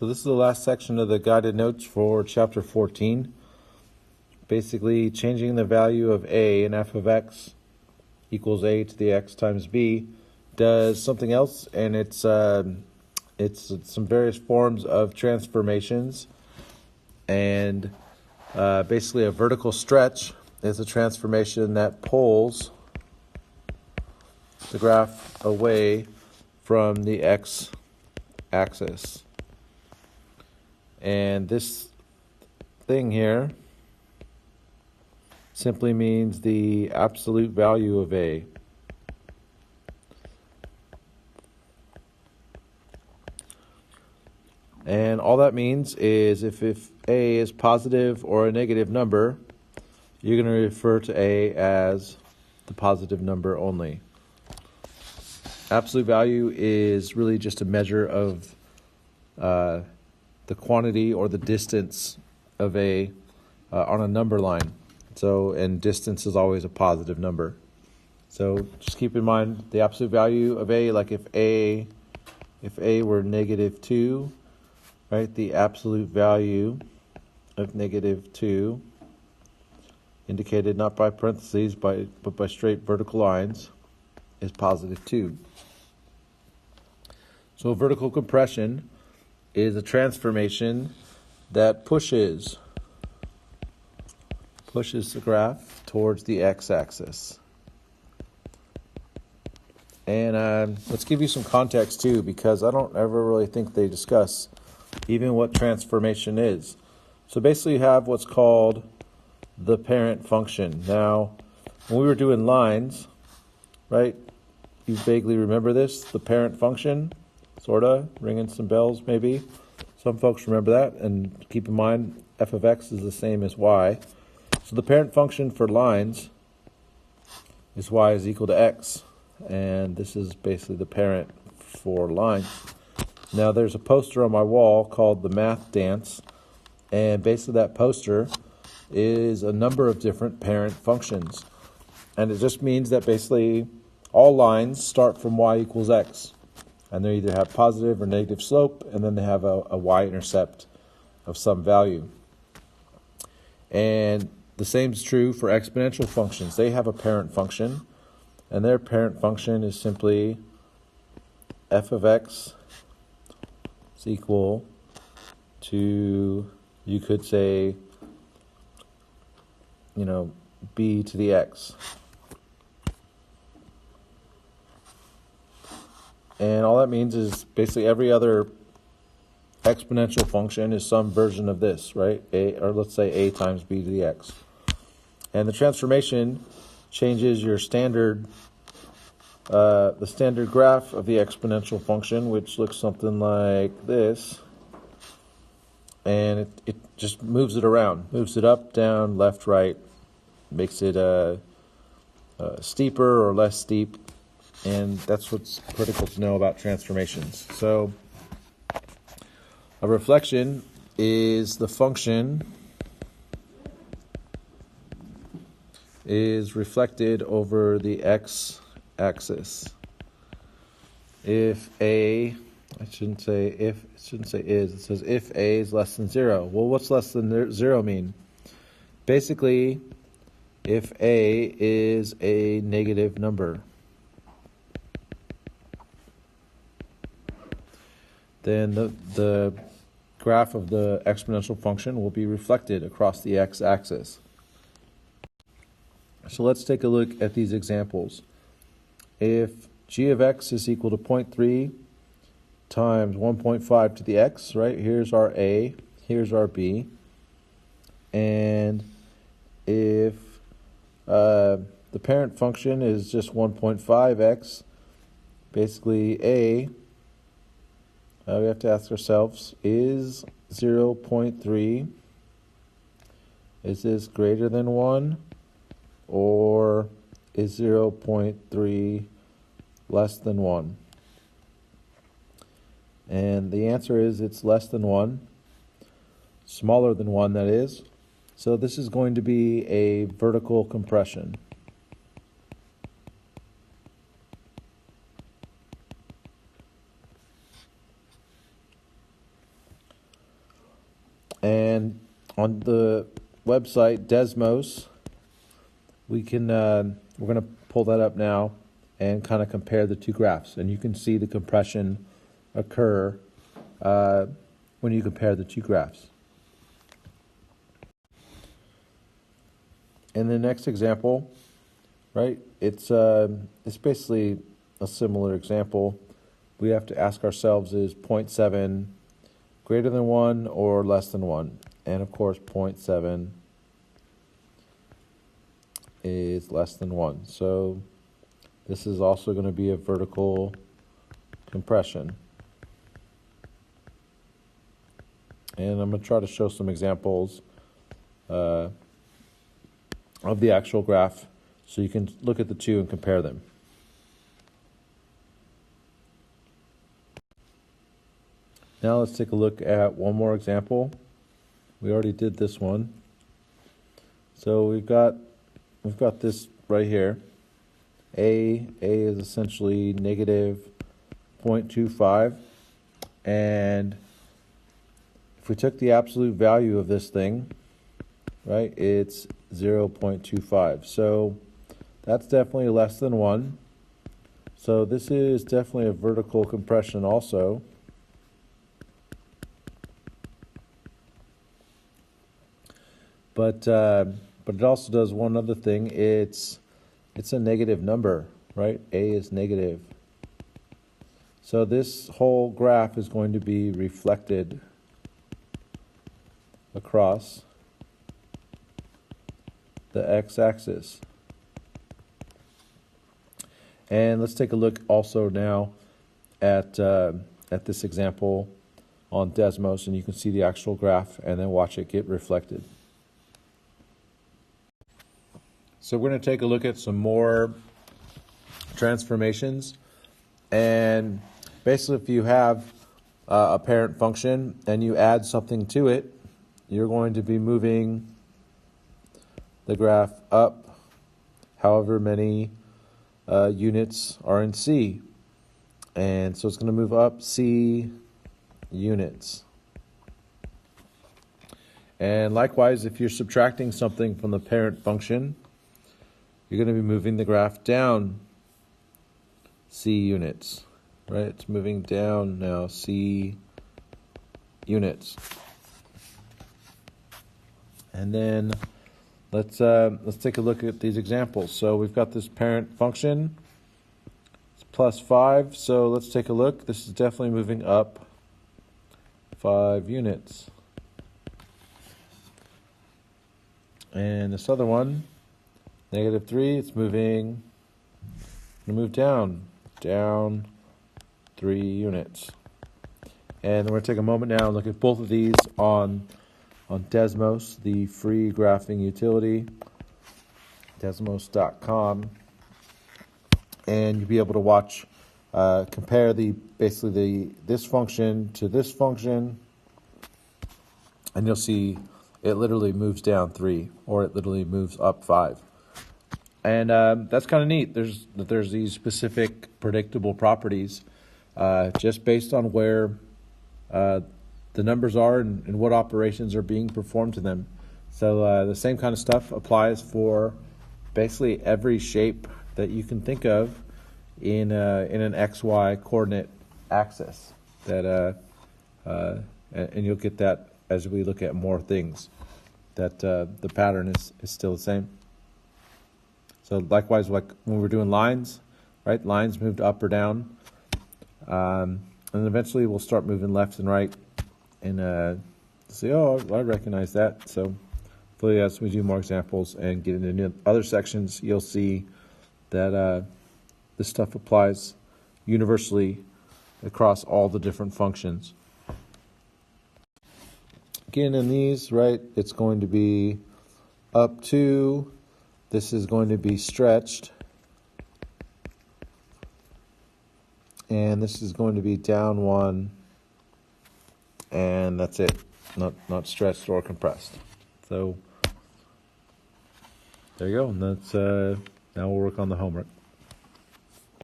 So this is the last section of the guided notes for chapter 14. Basically changing the value of a in f of x equals a to the x times b does something else, and it's some various forms of transformations. And basically a vertical stretch is a transformation that pulls the graph away from the x-axis. And this thing here simply means the absolute value of a. And all that means is if a is positive or a negative number, you're going to refer to a as the positive number only. Absolute value is really just a measure of the quantity or the distance of a on a number line. So, and distance is always a positive number. So just keep in mind the absolute value of a, like if a were -2, right, the absolute value of -2, indicated not by parentheses but by straight vertical lines, is +2. So vertical compression is a transformation that pushes the graph towards the x-axis. And let's give you some context too, because I don't ever really think they discuss even what transformation is. So basically you have what's called the parent function. Now, when we were doing lines, right, you vaguely remember this, the parent function, sorta, ringing some bells maybe. Some folks remember that, and keep in mind f of x is the same as y. So the parent function for lines is y is equal to x, and this is basically the parent for lines. Now there's a poster on my wall called the Math Dance, and basically that poster is a number of different parent functions. And it just means that basically all lines start from y equals x. And they either have positive or negative slope, and then they have a y-intercept of some value. And the same is true for exponential functions. They have a parent function, and their parent function is simply f of x is equal to, you could say, b to the x. And all that means is basically every other exponential function is some version of this, right? Or let's say a times b to the x. And the transformation changes your standard, the standard graph of the exponential function, which looks something like this. And it just moves it around, moves it up, down, left, right, makes it steeper or less steep. And that's what's critical to know about transformations. So a reflection is the function is reflected over the x-axis. If a, it shouldn't say is, it says if a is less than 0. Well, what's less than 0 mean? Basically, if a is a negative number, then the graph of the exponential function will be reflected across the x-axis. So let's take a look at these examples. If g of x is equal to 0.3 times 1.5 to the x, right? Here's our a, here's our b. And if the parent function is just 1.5x, basically a, we have to ask ourselves, is 0.3, is this greater than 1, or is 0.3 less than 1? And the answer is it's less than 1, smaller than 1, that is. So this is going to be a vertical compression. on the website Desmos, we're going to pull that up now and kind of compare the two graphs, and you can see the compression occur when you compare the two graphs. In the next example, right, it's basically a similar example. We have to ask ourselves, is 0.7 greater than 1 or less than 1? And of course 0.7 is less than 1. So this is also going to be a vertical compression. And I'm going to try to show some examples of the actual graph so you can look at the two and compare them. Now let's take a look at one more example. We already did this one. So we've got this right here. A is essentially negative 0.25, and if we took the absolute value of this thing, right, it's 0.25. So that's definitely less than 1. So this is definitely a vertical compression also. But it also does one other thing. It's a negative number, right? A is negative. So this whole graph is going to be reflected across the x-axis. And let's take a look also now at this example on Desmos, and you can see the actual graph and then watch it get reflected. So we're going to take a look at some more transformations, and basically if you have a parent function and you add something to it, you're going to be moving the graph up however many units are in C. And so it's going to move up C units. And likewise, if you're subtracting something from the parent function, you're going to be moving the graph down C units, right? It's moving down now C units. And then let's take a look at these examples. So we've got this parent function, it's plus 5. So let's take a look. This is definitely moving up 5 units. And this other one, negative 3, it's moving, move down 3 units. And we're going to take a moment now and look at both of these on Desmos, the free graphing utility, desmos.com. And you'll be able to watch, compare this function to this function, and you'll see it literally moves down 3, or it literally moves up 5. And that's kind of neat. There's these specific predictable properties just based on where the numbers are and what operations are being performed to them. So the same kind of stuff applies for basically every shape that you can think of in an XY coordinate axis. And you'll get that as we look at more things, that the pattern is still the same. So likewise, like when we're doing lines, right? Lines moved up or down. And eventually we'll start moving left and right and say, oh, I recognize that. So hopefully as we do more examples and get into other sections, you'll see that this stuff applies universally across all the different functions. Again, in these, right, it's going to be up 2. This is going to be stretched. And this is going to be down 1. And that's it. Not stretched or compressed. So there you go. And that's now we'll work on the homework.